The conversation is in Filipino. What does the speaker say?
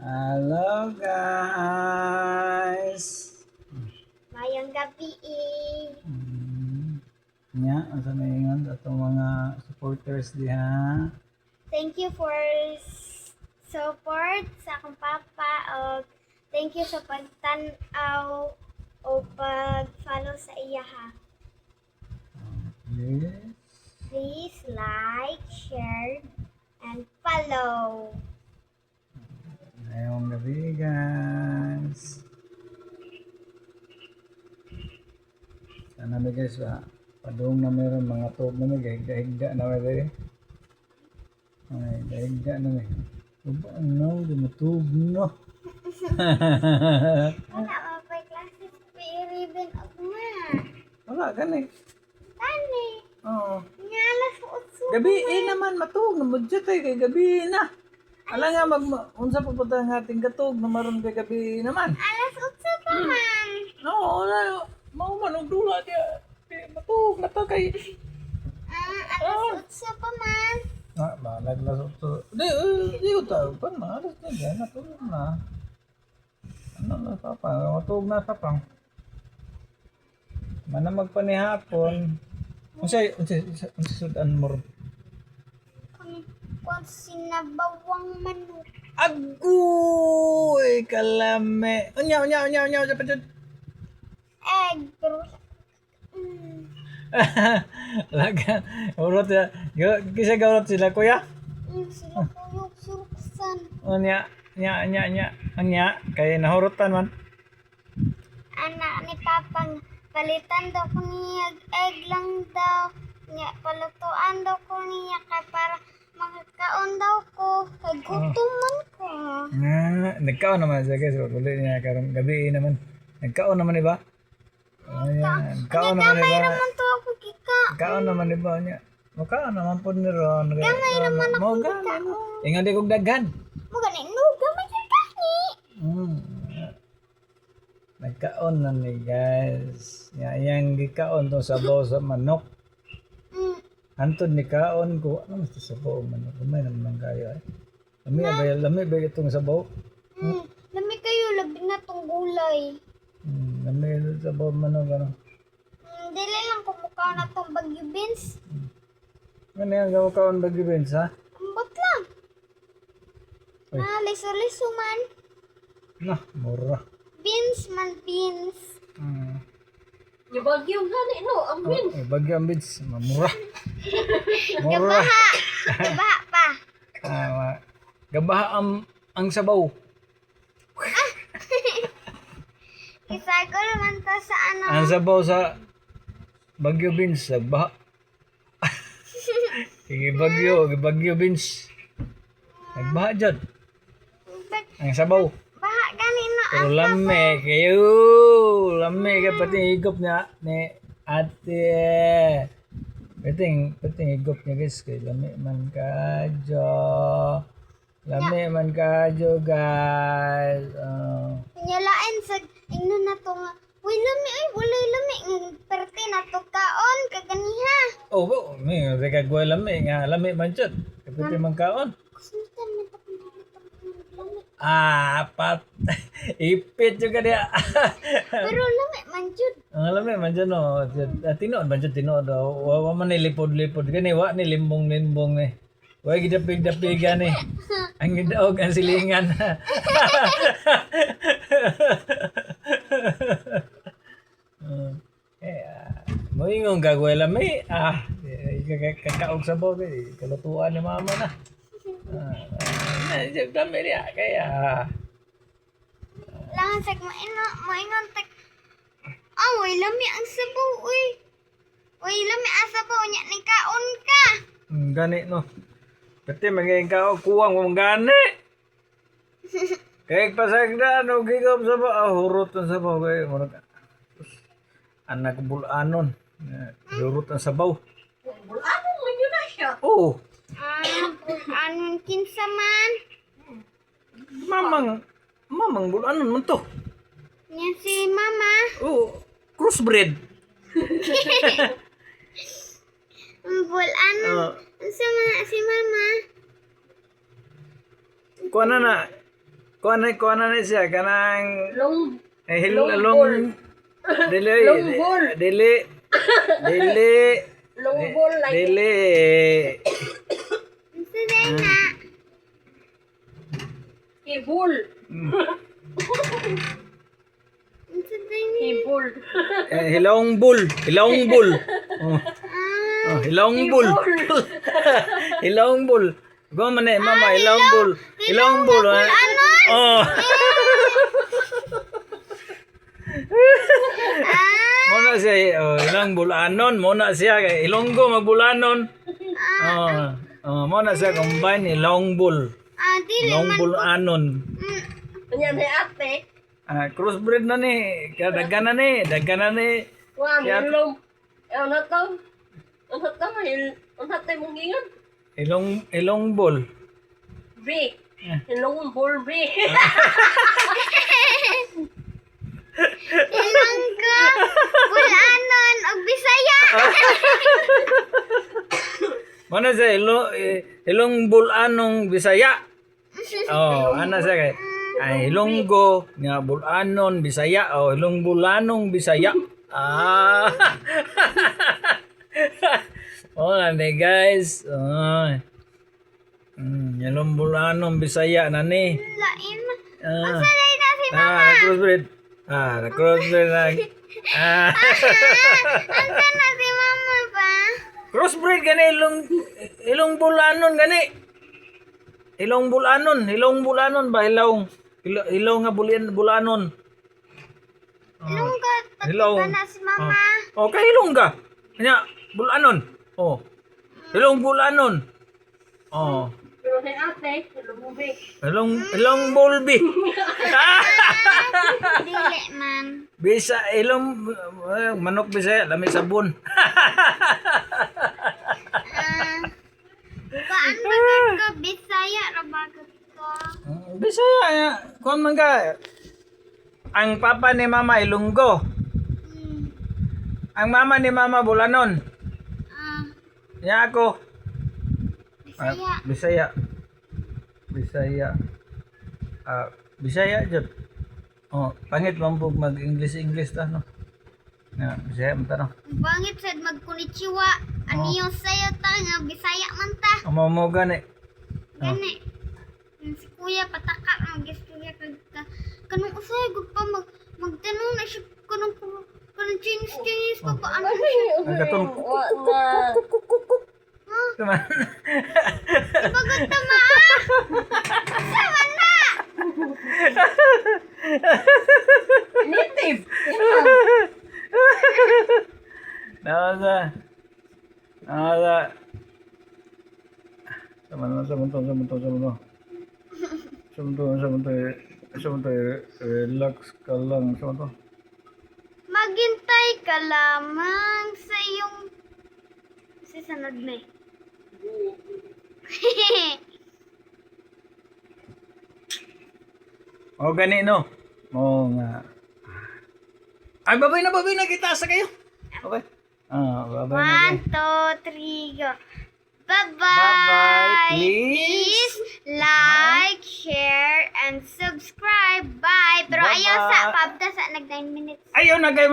Hello guys. Mayang gabi. Nya, asa na ingon atong mga supporters diha. Thank you for support sa akong papa o thank you sa pagtan-aw o pag-follow sa iya ha. Yes. Please like, share, and follow. Ngayong gabi guys. Sana mi guys ba? Padung na meron mga tub na may higda na may ay higda na may. Uba no, dumatub no. Wala mapay klase sa ribbon of ma. Wala gani. Tani. Oo. Nyala sa utso. Gabi naman matug na budget kay gabi na. Ala nga unsa pa pud ang ating katog na maron kay gabi naman. Alas utso pa man. No, wala mao man og dula dia. Matug na to kay Alas utso pa man. naglasot to. Di uta pan maalas na diyan natulog na. Ano na papa, matug na sa pang. Mana magpanihapon. Unsay sudan mo? Kung sinabawang manok. Agoy kalame. Unya sa padud. Egg. Pero, Laga, urot ya. Kisa gaurot sila kuya. sila kuyog suruksan. Nya kay nahurutan man. Anak ni Papang, palitan daw ko niya egg lang daw. Niya, palutuan daw ko niya kay para makakaon daw ko. Kay gutom man ko. Nagkaon naman siya guys. Ulit niya karong gabi naman. Nagkaon naman iba. Ayan, nagkaon naman Gamay iba. naman to ako kika. Nagkaon naman iba niya. Mukhaan naman po ni Ron. Gamay naman ako Mo kika. gani. Ingon di kog daghan. Mo gani, no, gamay ka kani. Nagkaon na ni guys. Yang gikaon to sabaw sa manok. Antod ni kaon ko. Ano mas sabaw manok? Kumay naman kayo. Lami ba itong sabaw? Lami kayo, labi na tong gulay. Lami sabaw manok ano. Dili lang kumukha na tong bagyo beans. Ano yung gawa kaon bagyo beans ha? Ambot lang. Uy. Liso-liso man. Nah, mura. Beans man, beans. Yung bagyo gani no, ang win. Bagyo ang beans. Mura. Mura. Gabaha. Gabaha pa. Gabaha ang sabaw. Isa ko naman to sa ano. Ang sabaw sa bagyo beans. Gabaha. Bagyo beans. Nagbaha dyan. Ang sabaw. Baha gani no. Pero lame kayo. Lame ka pati higop niya ni ate. Pati higop niya guys. Kay lame man kadyo. Lame man kadyo guys. Pinyalain sa ingno na to nga. Uy, lami ay, walay lami. Perte na to kaon, kaganiha. May regagway lame nga. Lame man dyan. Pati man kaon. Kusuntan na pa kung lami. Ipit juga dia. Pero lami man jud. Ang alam mo, man dyan no. Tinood man dyan, tinood. Wa man nilipod-lipod. Gani, wa ni limbong-limbong ni. Wa gidapig-dapigan ni. Ang gidaog ang silingan. Moingon gagawin lami. Kakaog sa bobe. Kalutuan ni mama na. Dami niya. Kaya. Langan sa maingon tek. Way lami ang sabaw, uy. Uy, lami ang sabaw niya ni kaon ka. Gani no. Pati magiging ka kuwang mong gani. Kaya pasagda no gigop sa ba hurot ang sabaw kay anak bulanon. Hurot ang sabaw. Ano mo yun na siya? Oh, Anon kinsa man. mamang bulanon man to. Niya si mama. Oh, crossbreed. Anon. Sa man si mama. Kuha na na. kuha na siya kanang Long long Long dili Long ball. dili long ball like dili Unsa day na? Hibul. Unsa day ni? Hibul. hilong bull oh, hilong bull hilong bull go man eh mama hilong bull oh muna siya ilang bulanon muna siya kay ilonggo magbulanon muna siya combine ilong bull Dili ilong man. bulanon Kanya ni ate. crossbreed na ni daghan na ni Wa Siya- milong. Ano to? Ano to? Ano to mong gingan? ilong bull B. Long ball B. Ilonggo, Bulanon, ug Bisaya. muna siya ilong bulanong Bisaya ana siya kay ilonggo nga bulanon Bisaya ilong bulanong Bisaya na ni guys ilong bulanong Bisaya na ni Lain. ah Unsa day na si Mama? crossbreed crossbreed na Unsa na si Mama pa? crossbreed gani ilong bulanon gani ilong bulanon ba ilaw nga bulanon Ilonggo, Hello. pati na si Mama. kay ilong ka nya bulanon ilong bulanon Pero ni ate, long B. ilong bulbi Dili man. bisa ilong manok bisa lami sabon Paan ba gud ko Bisaya ra ba gud ko? Bisaya kuan man ka ang papa ni mama ilunggo ang mama ni mama bulanon nya ako Bisaya. Bisaya jud pangit man pug mag English ta no Bisaya man ta no Bangit sad magkonnichiwa. Aniyo sayo ta nga Bisaya man ta. mo gani Gani. Si kuya pataka mag-istorya kag kanang usay gud pa magtanong na siya kanang Chinese pa paano siya. ang katong Wa na. Tama. Pagod tama. Sama na. Native. Nasa relax ka lang Maghintay ka lamang sa iyong sisanod na eh. gani no nga ay babay na kita sa kayo okay babay na 1, 2, 3, go. Bye-bye. Bye-bye. Please like, share, and subscribe. Bye. Pero ayaw Bye-bye. sa pabda sa nag 9 minutes. ayaw na kayo